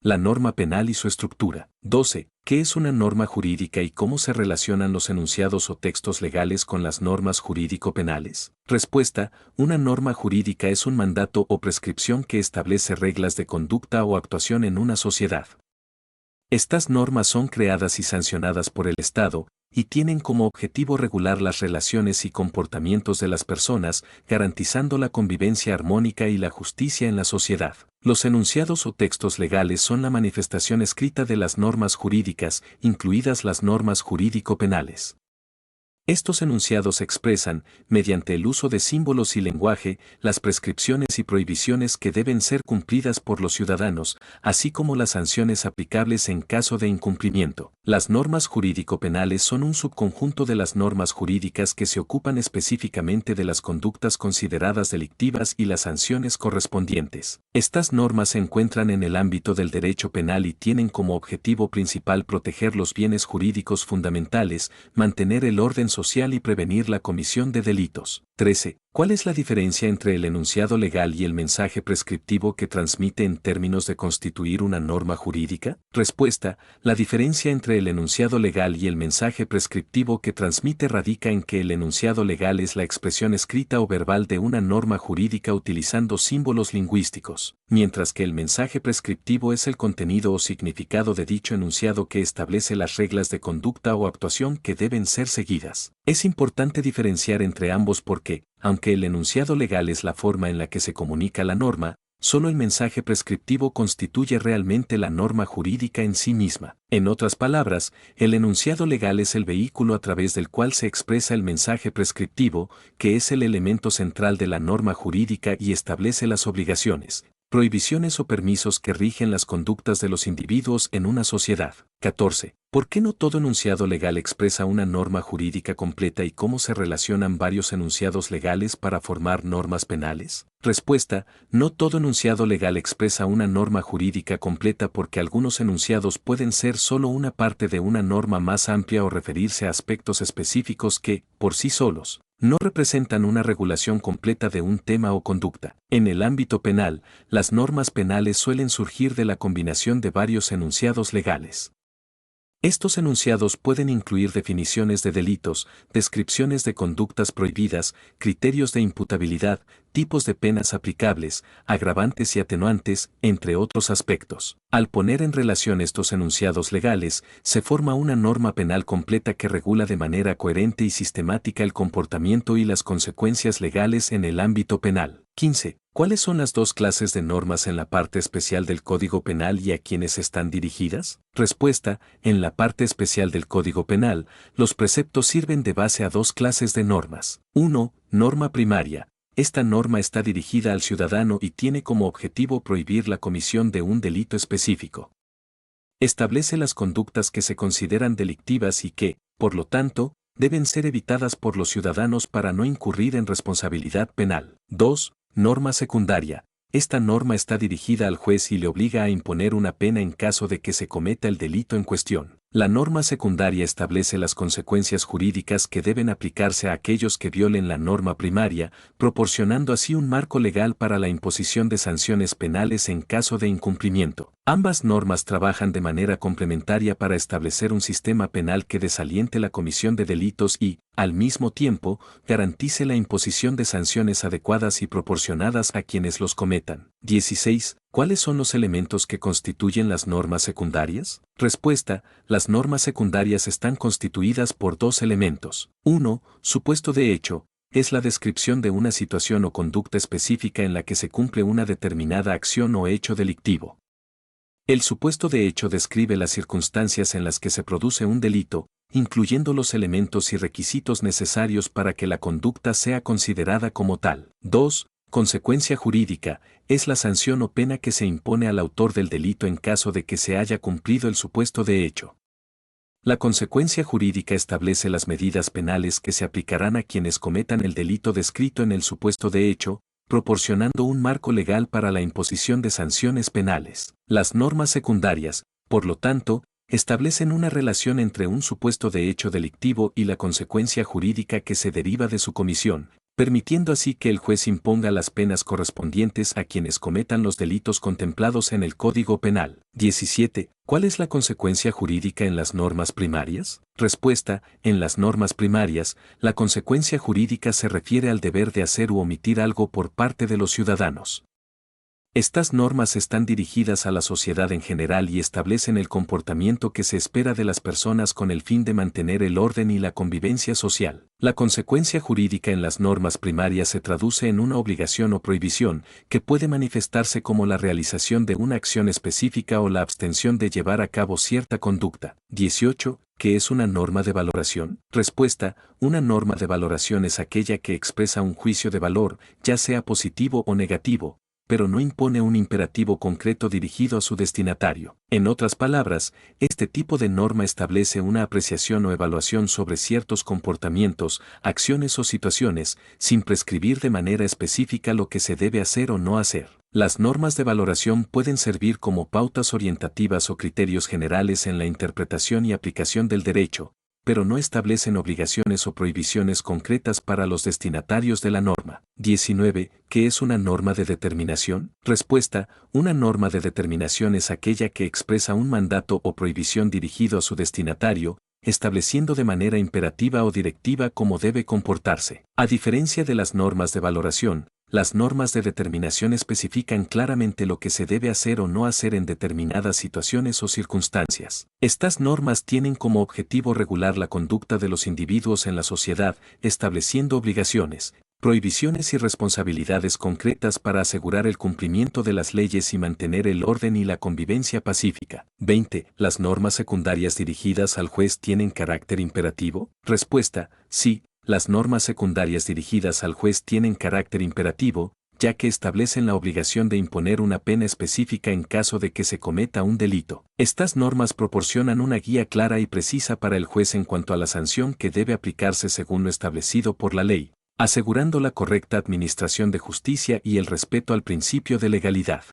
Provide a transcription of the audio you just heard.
La norma penal y su estructura. 12. ¿Qué es una norma jurídica y cómo se relacionan los enunciados o textos legales con las normas jurídico-penales? Respuesta. Una norma jurídica es un mandato o prescripción que establece reglas de conducta o actuación en una sociedad. Estas normas son creadas y sancionadas por el Estado, y tienen como objetivo regular las relaciones y comportamientos de las personas, garantizando la convivencia armónica y la justicia en la sociedad. Los enunciados o textos legales son la manifestación escrita de las normas jurídicas, incluidas las normas jurídico-penales. Estos enunciados expresan, mediante el uso de símbolos y lenguaje, las prescripciones y prohibiciones que deben ser cumplidas por los ciudadanos, así como las sanciones aplicables en caso de incumplimiento. Las normas jurídico-penales son un subconjunto de las normas jurídicas que se ocupan específicamente de las conductas consideradas delictivas y las sanciones correspondientes. Estas normas se encuentran en el ámbito del derecho penal y tienen como objetivo principal proteger los bienes jurídicos fundamentales, mantener el orden social y prevenir la comisión de delitos. 13. ¿Cuál es la diferencia entre el enunciado legal y el mensaje prescriptivo que transmite en términos de constituir una norma jurídica? Respuesta. La diferencia entre el enunciado legal y el mensaje prescriptivo que transmite radica en que el enunciado legal es la expresión escrita o verbal de una norma jurídica utilizando símbolos lingüísticos, mientras que el mensaje prescriptivo es el contenido o significado de dicho enunciado que establece las reglas de conducta o actuación que deben ser seguidas. Es importante diferenciar entre ambos porque, aunque el enunciado legal es la forma en la que se comunica la norma, solo el mensaje prescriptivo constituye realmente la norma jurídica en sí misma. En otras palabras, el enunciado legal es el vehículo a través del cual se expresa el mensaje prescriptivo, que es el elemento central de la norma jurídica y establece las obligaciones, prohibiciones o permisos que rigen las conductas de los individuos en una sociedad. 14. ¿Por qué no todo enunciado legal expresa una norma jurídica completa y cómo se relacionan varios enunciados legales para formar normas penales? Respuesta. No todo enunciado legal expresa una norma jurídica completa porque algunos enunciados pueden ser solo una parte de una norma más amplia o referirse a aspectos específicos que, por sí solos, no representan una regulación completa de un tema o conducta. En el ámbito penal, las normas penales suelen surgir de la combinación de varios enunciados legales. Estos enunciados pueden incluir definiciones de delitos, descripciones de conductas prohibidas, criterios de imputabilidad, tipos de penas aplicables, agravantes y atenuantes, entre otros aspectos. Al poner en relación estos enunciados legales, se forma una norma penal completa que regula de manera coherente y sistemática el comportamiento y las consecuencias legales en el ámbito penal. 15. ¿Cuáles son las dos clases de normas en la parte especial del Código Penal y a quiénes están dirigidas? Respuesta. En la parte especial del Código Penal, los preceptos sirven de base a dos clases de normas. 1. Norma primaria. Esta norma está dirigida al ciudadano y tiene como objetivo prohibir la comisión de un delito específico. Establece las conductas que se consideran delictivas y que, por lo tanto, deben ser evitadas por los ciudadanos para no incurrir en responsabilidad penal. 2. Norma secundaria. Esta norma está dirigida al juez y le obliga a imponer una pena en caso de que se cometa el delito en cuestión. La norma secundaria establece las consecuencias jurídicas que deben aplicarse a aquellos que violen la norma primaria, proporcionando así un marco legal para la imposición de sanciones penales en caso de incumplimiento. Ambas normas trabajan de manera complementaria para establecer un sistema penal que desaliente la comisión de delitos y, al mismo tiempo, garantice la imposición de sanciones adecuadas y proporcionadas a quienes los cometan. 16. ¿Cuáles son los elementos que constituyen las normas secundarias? Respuesta. Las normas secundarias están constituidas por dos elementos. 1. Supuesto de hecho. Es la descripción de una situación o conducta específica en la que se cumple una determinada acción o hecho delictivo. El supuesto de hecho describe las circunstancias en las que se produce un delito, incluyendo los elementos y requisitos necesarios para que la conducta sea considerada como tal. 2. Consecuencia jurídica. Es la sanción o pena que se impone al autor del delito en caso de que se haya cumplido el supuesto de hecho. La consecuencia jurídica establece las medidas penales que se aplicarán a quienes cometan el delito descrito en el supuesto de hecho, proporcionando un marco legal para la imposición de sanciones penales. Las normas secundarias, por lo tanto, establecen una relación entre un supuesto de hecho delictivo y la consecuencia jurídica que se deriva de su comisión, permitiendo así que el juez imponga las penas correspondientes a quienes cometan los delitos contemplados en el Código Penal. 17. ¿Cuál es la consecuencia jurídica en las normas primarias? Respuesta: en las normas primarias, la consecuencia jurídica se refiere al deber de hacer u omitir algo por parte de los ciudadanos. Estas normas están dirigidas a la sociedad en general y establecen el comportamiento que se espera de las personas con el fin de mantener el orden y la convivencia social. La consecuencia jurídica en las normas primarias se traduce en una obligación o prohibición, que puede manifestarse como la realización de una acción específica o la abstención de llevar a cabo cierta conducta. 18. ¿Qué es una norma de valoración? Respuesta: una norma de valoración es aquella que expresa un juicio de valor, ya sea positivo o negativo, pero no impone un imperativo concreto dirigido a su destinatario. En otras palabras, este tipo de norma establece una apreciación o evaluación sobre ciertos comportamientos, acciones o situaciones, sin prescribir de manera específica lo que se debe hacer o no hacer. Las normas de valoración pueden servir como pautas orientativas o criterios generales en la interpretación y aplicación del derecho, pero no establecen obligaciones o prohibiciones concretas para los destinatarios de la norma. 19. ¿Qué es una norma de determinación? Respuesta: una norma de determinación es aquella que expresa un mandato o prohibición dirigido a su destinatario, estableciendo de manera imperativa o directiva cómo debe comportarse. A diferencia de las normas de valoración, las normas de determinación especifican claramente lo que se debe hacer o no hacer en determinadas situaciones o circunstancias. Estas normas tienen como objetivo regular la conducta de los individuos en la sociedad, estableciendo obligaciones, prohibiciones y responsabilidades concretas para asegurar el cumplimiento de las leyes y mantener el orden y la convivencia pacífica. 20. ¿Las normas secundarias dirigidas al juez tienen carácter imperativo? Respuesta: sí. Las normas secundarias dirigidas al juez tienen carácter imperativo, ya que establecen la obligación de imponer una pena específica en caso de que se cometa un delito. Estas normas proporcionan una guía clara y precisa para el juez en cuanto a la sanción que debe aplicarse según lo establecido por la ley, asegurando la correcta administración de justicia y el respeto al principio de legalidad.